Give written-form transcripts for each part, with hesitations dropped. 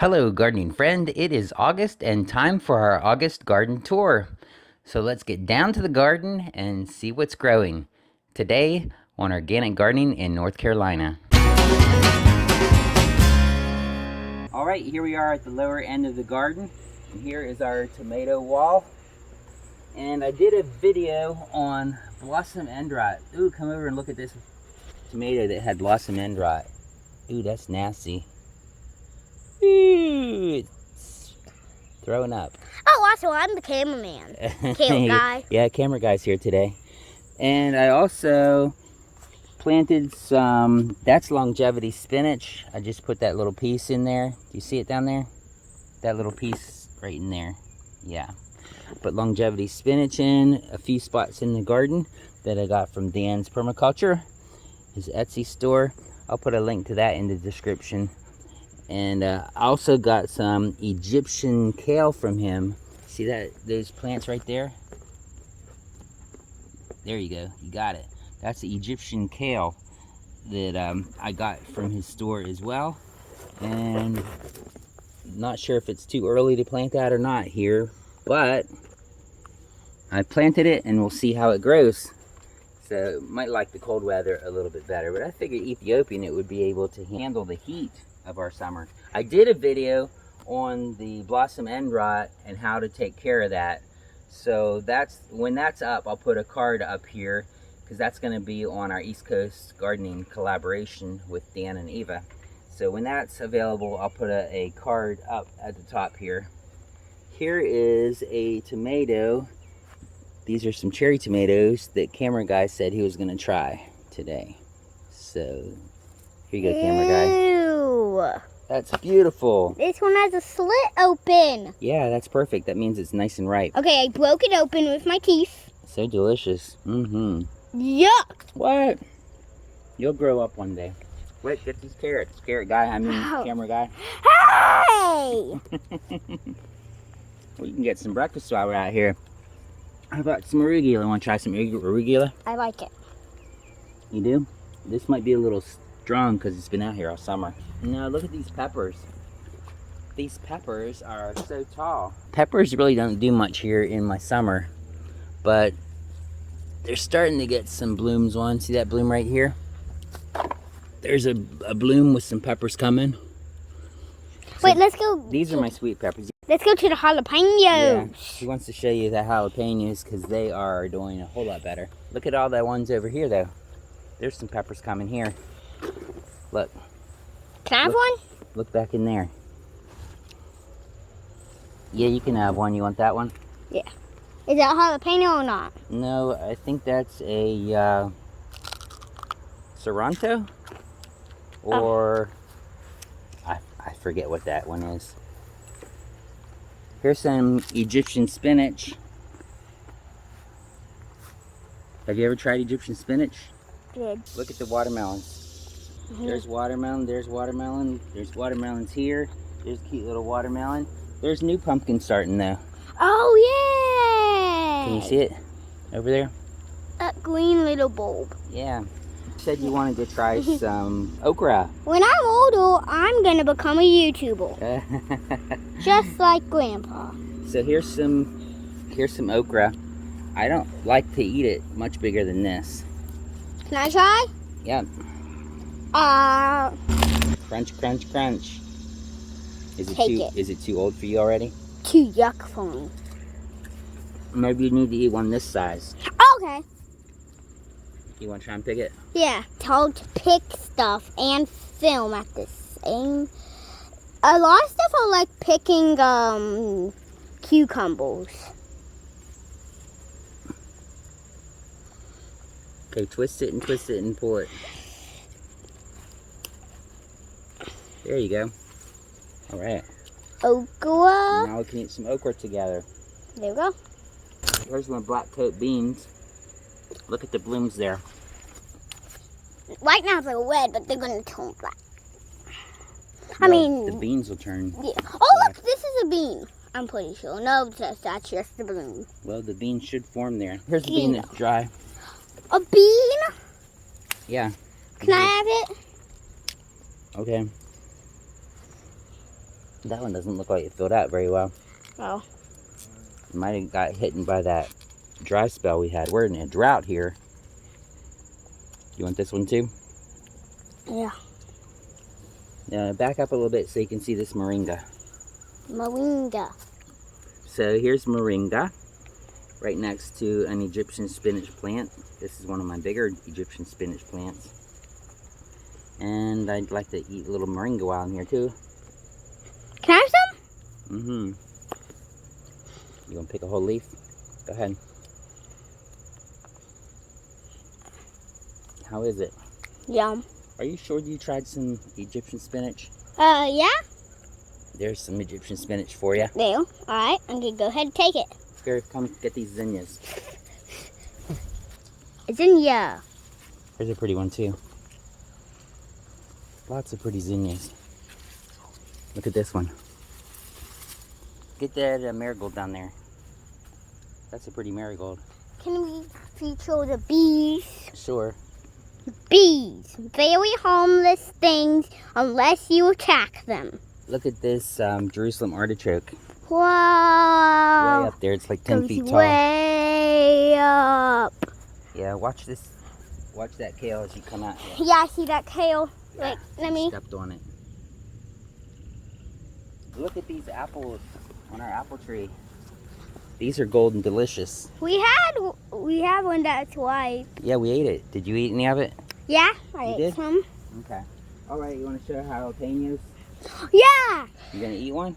Hello, gardening friend. It is August and time for our August garden tour. So let's get down to the garden and see what's growing. Today on organic gardening in North Carolina. All right, here we are at the lower end of the garden. And here is our tomato wall. And I did a video on blossom end rot. Ooh, come over and look at this tomato that had blossom end rot. Ooh, that's nasty. Ooh, it's throwing up. Oh, also, I'm the cameraman. Camera guy. Yeah, camera guy's here today. And I also planted some, that's longevity spinach. I just put that little piece in there. Do you see it down there? That little piece right in there. Yeah. Put longevity spinach in a few spots in the garden that I got from Dan's Permaculture, his Etsy store. I'll put a link to that in the description. And I also got some Egyptian kale from him. See that, those plants right there? There you go, you got it. That's the Egyptian kale that I got from his store as well. And not sure if it's too early to plant that or not here, but I planted it and we'll see how it grows. So might like the cold weather a little bit better, but I figured Ethiopian it would be able to handle the heat of our summer. I did a video on the blossom end rot and how to take care of that. So that's when that's up, I'll put a card up here because that's going to be on our East Coast gardening collaboration with Dan and Eva. So when that's available, I'll put a card up at the top here. Here is a tomato. These are some cherry tomatoes that camera guy said he was going to try today. So here you go, camera guy. Ew. That's beautiful. This one has a slit open. Yeah, that's perfect. That means it's nice and ripe. Okay, I broke it open with my teeth. So delicious. Mm-hmm. Yuck. What? You'll grow up one day. Wait, get these carrots. Carrot guy, I mean camera guy. Hey! We can get some breakfast while we're out here. How about some arugula? Want to try some arugula? I like it. You do? This might be a little strong because it's been out here all summer. Now look at these peppers. These peppers are so tall. Peppers really don't do much here in my summer, but they're starting to get some blooms on. See that bloom right here? There's a bloom with some peppers coming. So wait, let's go. These are my sweet peppers. Let's go to the jalapenos. Yeah, he wants to show you the jalapenos because they are doing a whole lot better. Look at all the ones over here though. There's some peppers coming here. Look. Can I have one? Look back in there. Yeah, you can have one. You want that one? Yeah. Is that jalapeno or not? No, I think that's a Sorrento. Or I forget what that one is. Here's some Egyptian spinach. Have you ever tried Egyptian spinach? Good. Look at the watermelons. There's watermelon, there's watermelon, there's watermelons here. There's a cute little watermelon. There's new pumpkin starting though. Oh, yeah. Can you see it over there? That green little bulb. Yeah. You said you wanted to try some okra. When I'm older, I'm going to become a YouTuber. Just like Grandpa. So here's some okra. I don't like to eat it much bigger than this. Can I try? Yep. Crunch, crunch, crunch. Is it too old for you already? Too yuck for me. Maybe you need to eat one this size. Okay. You want to try and pick it? Yeah, told to pick stuff and film at the same. A lot of stuff I like picking cucumbers. Okay, twist it and pull it. There you go. All right. Okra. Now we can eat some okra together. There we go. Here's my black coat beans. Look at the blooms there. Right now they're red, but they're going to turn black. Well, the beans will turn. Yeah. Oh, look, this is a bean. I'm pretty sure. No, that's just the bloom. Well, the beans should form there. Here's the bean that's dry. A bean? Yeah. Can I have it? Okay. That one doesn't look like it filled out very well. Oh. It might have got hit by that dry spell we had. We're in a drought here. You want this one too? Yeah. Now back up a little bit so you can see this moringa. Moringa. So here's moringa, right next to an Egyptian spinach plant. This is one of my bigger Egyptian spinach plants. And I'd like to eat a little moringa while I'm here too. Can I have some? Mm-hmm. You gonna pick a whole leaf? Go ahead. How is it? Yum. Are you sure you tried some Egyptian spinach? Yeah. There's some Egyptian spinach for you. There. Alright, I'm gonna go ahead and take it. Here, come get these zinnias. It's in yeah. Here's a pretty one too. Lots of pretty zinnias. Look at this one. Get that marigold down there. That's a pretty marigold. Can we feature the bees? Sure. Bees. Very harmless things unless you attack them. Look at this Jerusalem artichoke. Wow. Way up there. It's like 10 Goes feet tall. way up. Yeah, watch this. Watch that kale as you come out here. Yeah, I see that kale. Yeah, Wait, let me. Stepped on it. Look at these apples on our apple tree. These are golden delicious. We have one that's white. Yeah, we ate it. Did you eat any of it? Yeah, I You ate did? some. Okay. All right, you want to show jalapenos? Yeah. You gonna eat one?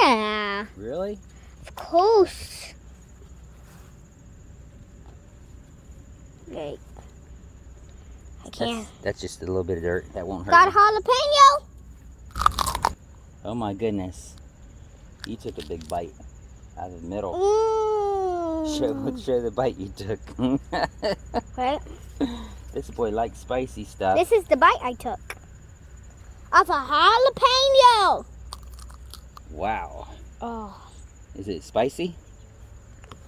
Yeah. Really? Of course. Wait. I can't. That's just a little bit of dirt. That won't hurt. Got a you. jalapeno. Oh my goodness. You took a big bite out of the middle. Show the bite you took. Right. This boy likes spicy stuff. This is the bite I took. Of a jalapeno. Wow. Oh, Is it spicy?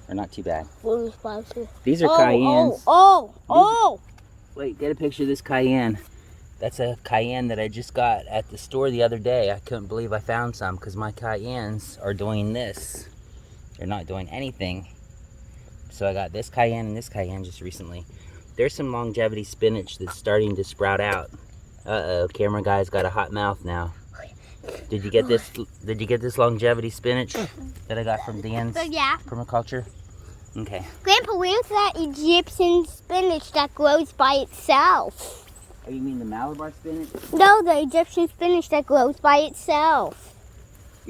Or not too bad? really spicy. These are cayennes. Oh. Wait, get a picture of this cayenne. That's a cayenne that I just got at the store the other day. I couldn't believe I found some because my cayennes are doing this. They're not doing anything. So I got this cayenne and this cayenne just recently. There's some longevity spinach that's starting to sprout out. Uh-oh, camera guy's got a hot mouth now. Did you get this? Did you get this longevity spinach that I got from Dan's Yeah. permaculture? Okay. Grandpa, where's that Egyptian spinach that grows by itself? Oh, you mean the Malabar spinach? No, the Egyptian spinach that grows by itself.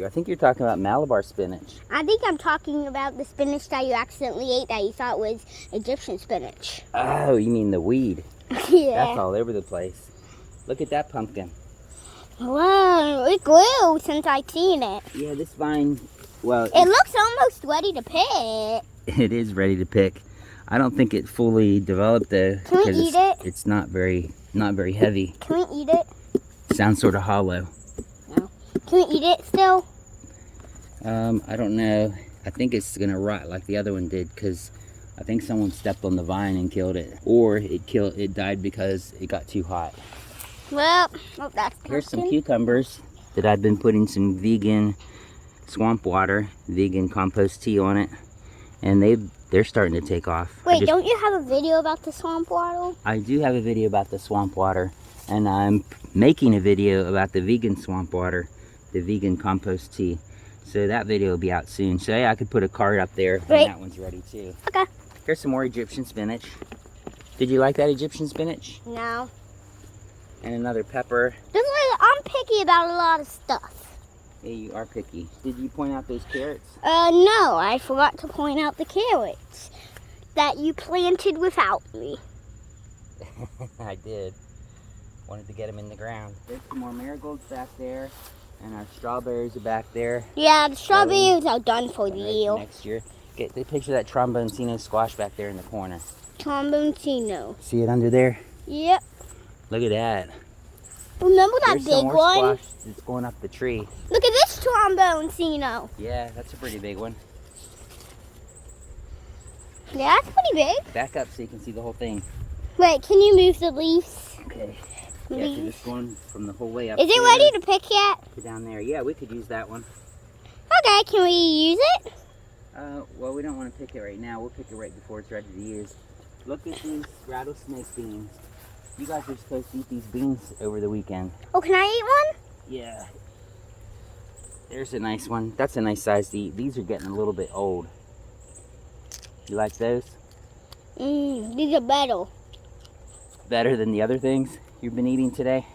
I think you're talking about Malabar spinach. I think I'm talking about the spinach that you accidentally ate that you thought was Egyptian spinach. Oh, you mean the weed? Yeah. That's all over the place. Look at that pumpkin. Wow, it grew since I seen it. Yeah, this vine, well, It looks almost ready to pick. it is ready to pick. I don't think it fully developed though. Can we because eat it? It's not very heavy. Can we eat it? Sounds sort of hollow. Can we eat it still? I don't know. I think it's gonna rot like the other one did because I think someone stepped on the vine and killed it, or it died because it got too hot. Well, oh, that's Here's some pumpkin. cucumbers that I've been putting some vegan swamp water, vegan compost tea on it, and they're starting to take off. Wait, don't you have a video about the swamp water? I do have a video about the swamp water, and I'm making a video about the vegan swamp water, the vegan compost tea. So that video will be out soon. So yeah, I could put a card up there when Right. that one's ready too. Okay. Here's some more Egyptian spinach. Did you like that Egyptian spinach? No. And another pepper. I'm picky about a lot of stuff. Yeah, you are picky. Did you point out those carrots? No, I forgot to point out the carrots that you planted without me. I did. Wanted to get them in the ground. There's some more marigolds back there, and our strawberries are back there. Yeah, the strawberries are done for the Right, year. next year. Get the picture of that tromboncino squash back there in the corner. Tromboncino. See it under there? Yep. Look at that. Remember that There's some big more one? squash that's going up the tree. Look at this tromboncino. Yeah, that's a pretty big one. Yeah, that's pretty big. Back up so you can see the whole thing. Wait, can you move the leaves? Okay. Yeah, so just going from the whole way up. Is it ready to pick yet? To down there. Yeah, we could use that one. Okay, can we use it? Well, we don't want to pick it right now. We'll pick it right before it's ready to use. Look at these rattlesnake beans. You guys are supposed to eat these beans over the weekend. Oh, can I eat one? Yeah. There's a nice one. That's a nice size to eat. These are getting a little bit old. You like those? These are better. Better than the other things you've been eating today?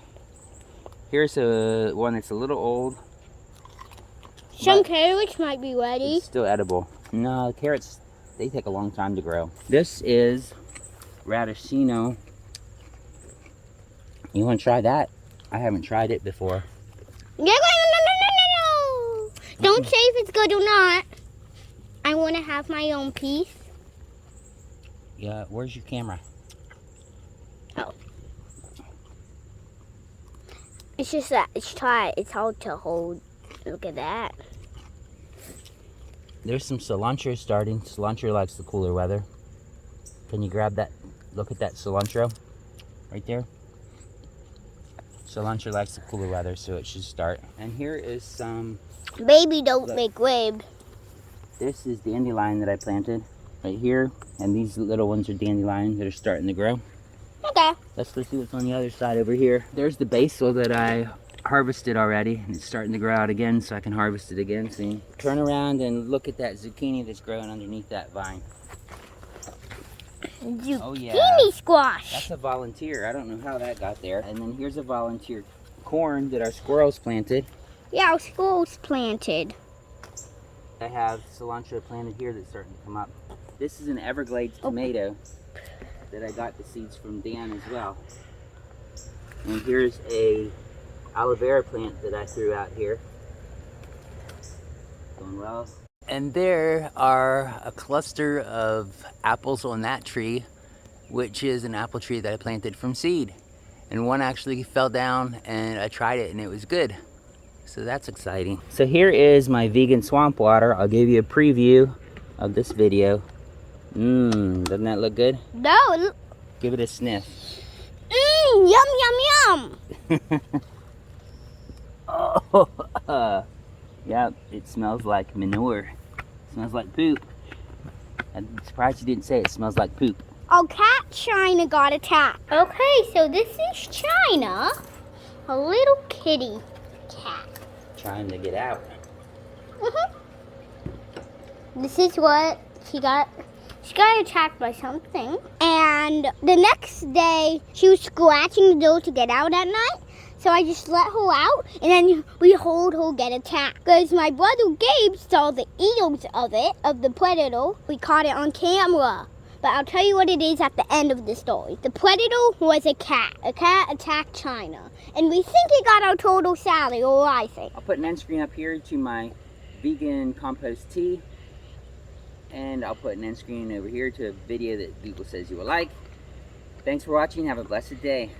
Here's a one that's a little old. Some carrots might be ready. It's still edible. No, carrots, they take a long time to grow. This is radicchino. You want to try that? I haven't tried it before. No. Don't say if it's good or not. I want to have my own piece. Yeah, where's your camera? Oh. It's just that it's tight. It's hard to hold. Look at that. There's some cilantro starting. Cilantro likes the cooler weather. Can you grab that? Look at that cilantro right there. Cilantro likes the cooler weather, so it should start. And here is some... Baby don't make rib. This is dandelion that I planted right here. And these little ones are dandelion that are starting to grow. Okay. Let's go see what's on the other side over here. There's the basil that I harvested already. And it's starting to grow out again, so I can harvest it again soon. Turn around and look at that zucchini that's growing underneath that vine. Zucchini squash. That's a volunteer. I don't know how that got there. And then here's a volunteer corn that our squirrels planted. Yeah, our squirrels planted. I have cilantro planted here that's starting to come up. This is an Everglades tomato that I got the seeds from Dan as well. And here's a aloe vera plant that I threw out here. Going well. And there are a cluster of apples on that tree, which is an apple tree that I planted from seed. And one actually fell down and I tried it and it was good. So that's exciting. So here is my vegan swamp water. I'll give you a preview of this video. Doesn't that look good? No. Give it a sniff. Yum, yum, yum. Oh, yeah, it smells like manure. It smells like poop. I'm surprised you didn't say it smells like poop. Oh, cat China got attacked. Okay, so this is China, a little kitty cat. Trying to get out. This is what she got. She got attacked by something. And the next day, she was scratching the door to get out at night. So I just let her out, and then we heard her get attacked. Because my brother Gabe saw the ears of it, of the predator. We caught it on camera. But I'll tell you what it is at the end of the story. The predator was a cat. A cat attacked China. And we think it got our total salad, or I think. I'll put an end screen up here to my vegan compost tea. And I'll put an end screen over here to a video that Google says you will like. Thanks for watching. Have a blessed day.